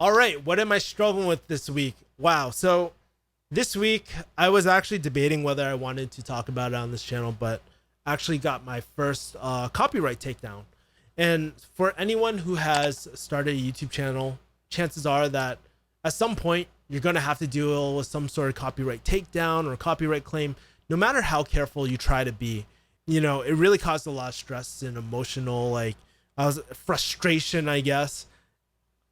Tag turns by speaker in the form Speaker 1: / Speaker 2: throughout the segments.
Speaker 1: All right, what am I struggling with this week? Wow. So this week I was actually debating whether I wanted to talk about it on this channel, but actually got my first copyright takedown. And for anyone who has started a YouTube channel, chances are that at some point you're going to have to deal with some sort of copyright takedown or copyright claim. No matter how careful you try to be, you know, it really caused a lot of stress and emotional, like frustration, I guess.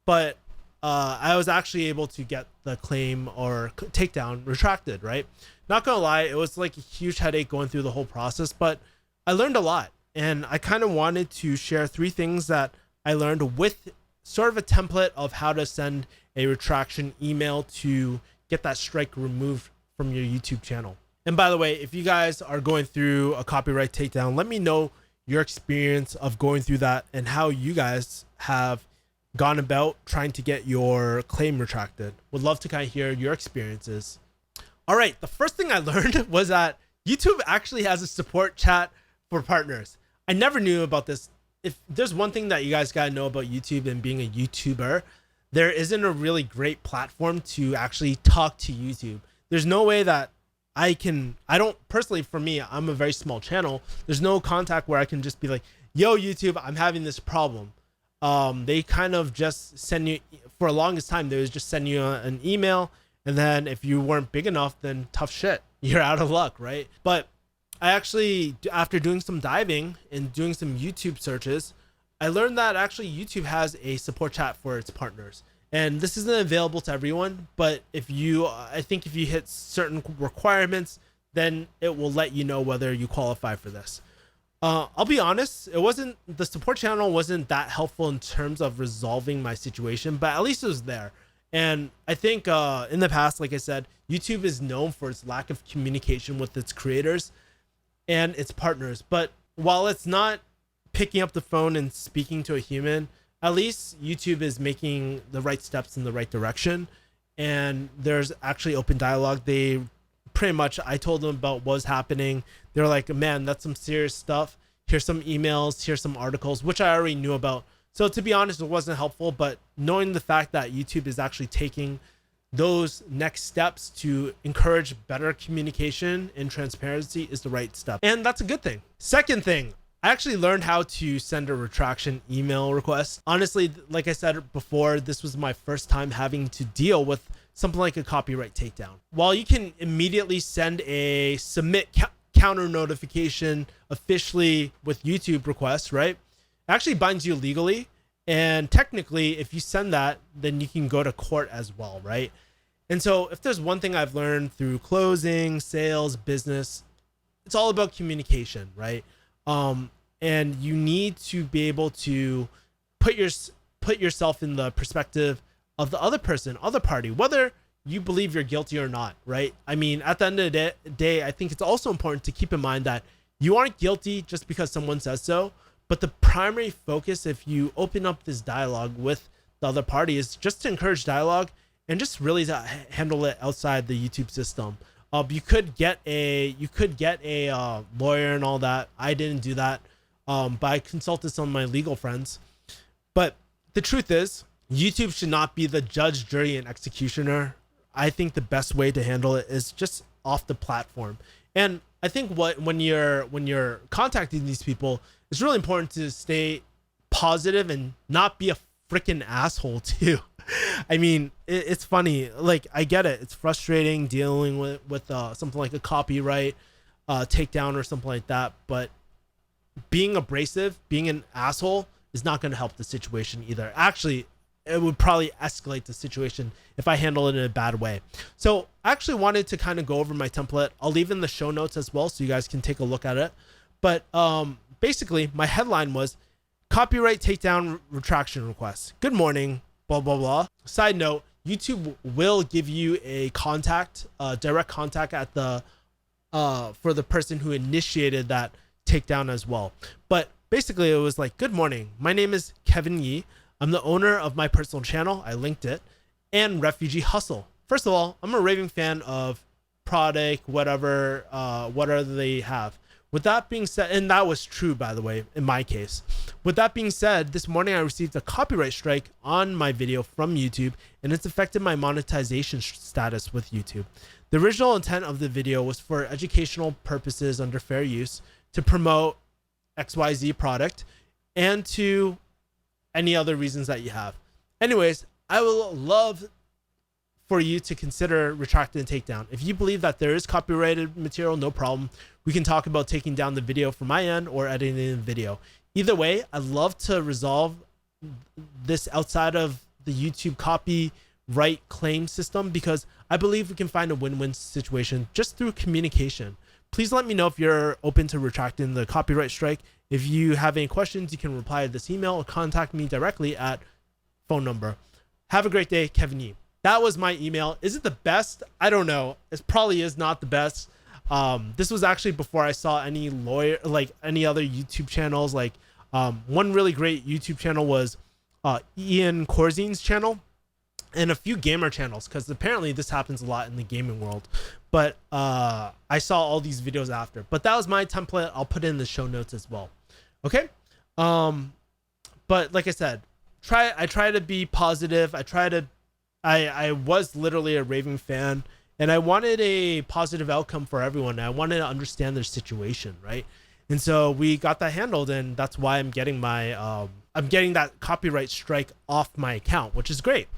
Speaker 1: But I was actually able to get the claim or takedown retracted, right? Not gonna lie, it was like a huge headache going through the whole process, but I learned a lot. And I kind of wanted to share 3 things that I learned with sort of a template of how to send a retraction email to get that strike removed from your YouTube channel. And by the way, if you guys are going through a copyright takedown, let me know your experience of going through that and how you guys have gone about trying to get your claim retracted. Would love to kind of hear your experiences. All right, the first thing I learned was that YouTube actually has a support chat for partners. I never knew about this. If there's one thing that you guys gotta know about YouTube and being a YouTuber, there isn't a really great platform to actually talk to YouTube. There's no way that I don't personally, for me, I'm a very small channel. There's no contact where I can just be like, yo, YouTube, I'm having this problem. They kind of just send you, for the longest time, they would just send you an email. And then if you weren't big enough, then tough shit, you're out of luck, right? But I actually, after doing some diving and doing some YouTube searches, I learned that actually YouTube has a support chat for its partners. And this isn't available to everyone, but I think if you hit certain requirements, then it will let you know whether you qualify for this. I'll be honest, the support channel wasn't that helpful in terms of resolving my situation, but at least it was there. And I think in the past, like I said, YouTube is known for its lack of communication with its creators and its partners. But while it's not picking up the phone and speaking to a human, at least YouTube is making the right steps in the right direction. And there's actually open dialogue. They pretty much, I told them about what was happening. They're like, man, that's some serious stuff. Here's some emails, here's some articles, which I already knew about. So to be honest, it wasn't helpful, but knowing the fact that YouTube is actually taking those next steps to encourage better communication and transparency is the right step. And that's a good thing. Second thing, I actually learned how to send a retraction email request. Honestly, like I said before, this was my first time having to deal with something like a copyright takedown. While you can immediately send a submit counter notification officially with YouTube request, right? It actually binds you legally. And technically, if you send that, then you can go to court as well, right? And so if there's one thing I've learned through closing, sales, business, it's all about communication, right? And you need to be able to put yourself in the perspective of the other person, other party, whether you believe you're guilty or not, right? I mean, at the end of the day, I think it's also important to keep in mind that you aren't guilty just because someone says so, but the primary focus, if you open up this dialogue with the other party, is just to encourage dialogue and just really to handle it outside the YouTube system. You could get a lawyer and all that. I didn't do that, but I consulted some of my legal friends. But the truth is, YouTube should not be the judge, jury, and executioner. I think the best way to handle it is just off the platform. And I think when you're contacting these people, it's really important to stay positive and not be a freaking asshole too. I mean, it's funny. Like, I get it. It's frustrating dealing with something like a copyright takedown or something like that. But being abrasive, being an asshole is not going to help the situation either. Actually, it would probably escalate the situation if I handle it in a bad way. So I actually wanted to kind of go over my template. I'll leave in the show notes as well, so you guys can take a look at it. But basically, my headline was copyright takedown retraction request. Good morning, blah, blah, blah. Side note, YouTube will give you a direct contact at for the person who initiated that takedown as well. But basically it was like, good morning. My name is Kevin Yee. I'm the owner of my personal channel. I linked it, and Refugee Hustle. First of all, I'm a raving fan of product, whatever they have, With that being said, and that was true, by the way, in my case. With that being said, this morning I received a copyright strike on my video from YouTube, and it's affected my monetization status with YouTube. The original intent of the video was for educational purposes under fair use, to promote XYZ product, and to any other reasons that you have. Anyways, I will love for you to consider retracting the takedown. If you believe that there is copyrighted material, no problem. We can talk about taking down the video from my end or editing the video. Either way, I'd love to resolve this outside of the YouTube copyright claim system, because I believe we can find a win-win situation just through communication. Please let me know if you're open to retracting the copyright strike. If you have any questions, you can reply to this email or contact me directly at phone number. Have a great day, Kevin Yee. That was my email. Is it the best? I don't know. It probably is not the best. This was actually before I saw any any other YouTube channels. One really great YouTube channel was Ian Corzine's channel, and a few gamer channels, because apparently this happens a lot in the gaming world. But I saw all these videos after. But that was my template. I'll put it in the show notes as well. Okay. But like I said, I try to be positive. I was literally a raving fan, and I wanted a positive outcome for everyone. I wanted to understand their situation, right? And so we got that handled, and that's why I'm getting my I'm getting that copyright strike off my account, which is great.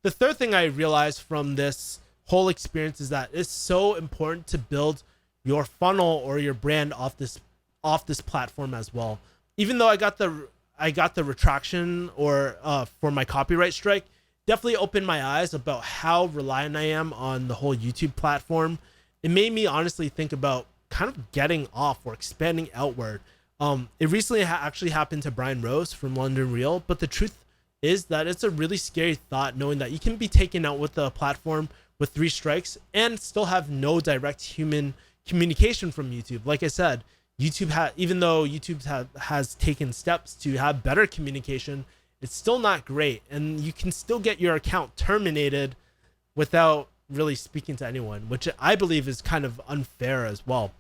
Speaker 1: The third thing I realized from this whole experience is that it's so important to build your funnel or your brand off this platform as well. Even though I got the retraction or for my copyright strike, definitely opened my eyes about how reliant I am on the whole YouTube platform. It made me honestly think about kind of getting off or expanding outward. It recently actually happened to Brian Rose from London Real, but the truth is that it's a really scary thought, knowing that you can be taken out with the platform with 3 strikes and still have no direct human communication from YouTube. Like I said, even though YouTube has taken steps to have better communication, it's still not great, and you can still get your account terminated without really speaking to anyone, which I believe is kind of unfair as well.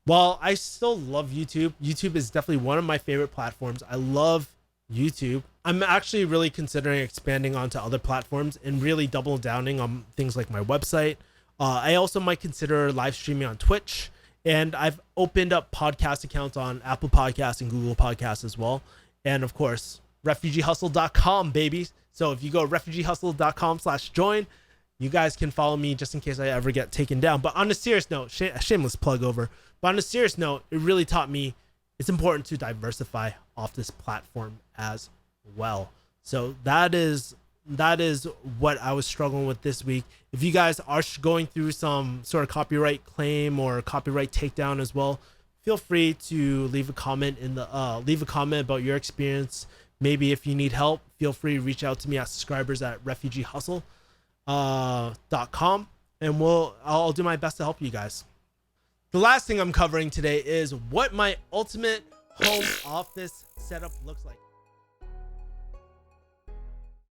Speaker 1: While I still love YouTube, YouTube is definitely one of my favorite platforms. I love YouTube. I'm actually really considering expanding onto other platforms and really double downing on things like my website. I also might consider live streaming on Twitch, and I've opened up podcast accounts on Apple Podcasts and Google Podcasts as well. And of course, refugeehustle.com, babies. So if you go refugeehustle.com/join, you guys can follow me just in case I ever get taken down. But on a serious note, shameless plug over, but on a serious note, it really taught me it's important to diversify off this platform as well. So that is what I was struggling with this week. If you guys are going through some sort of copyright claim or copyright takedown as well, feel free to leave a comment about your experience. Maybe if you need help, feel free to reach out to me at subscribers@refugeehustle.com, and I'll do my best to help you guys. The last thing I'm covering today is what my ultimate home office setup looks like.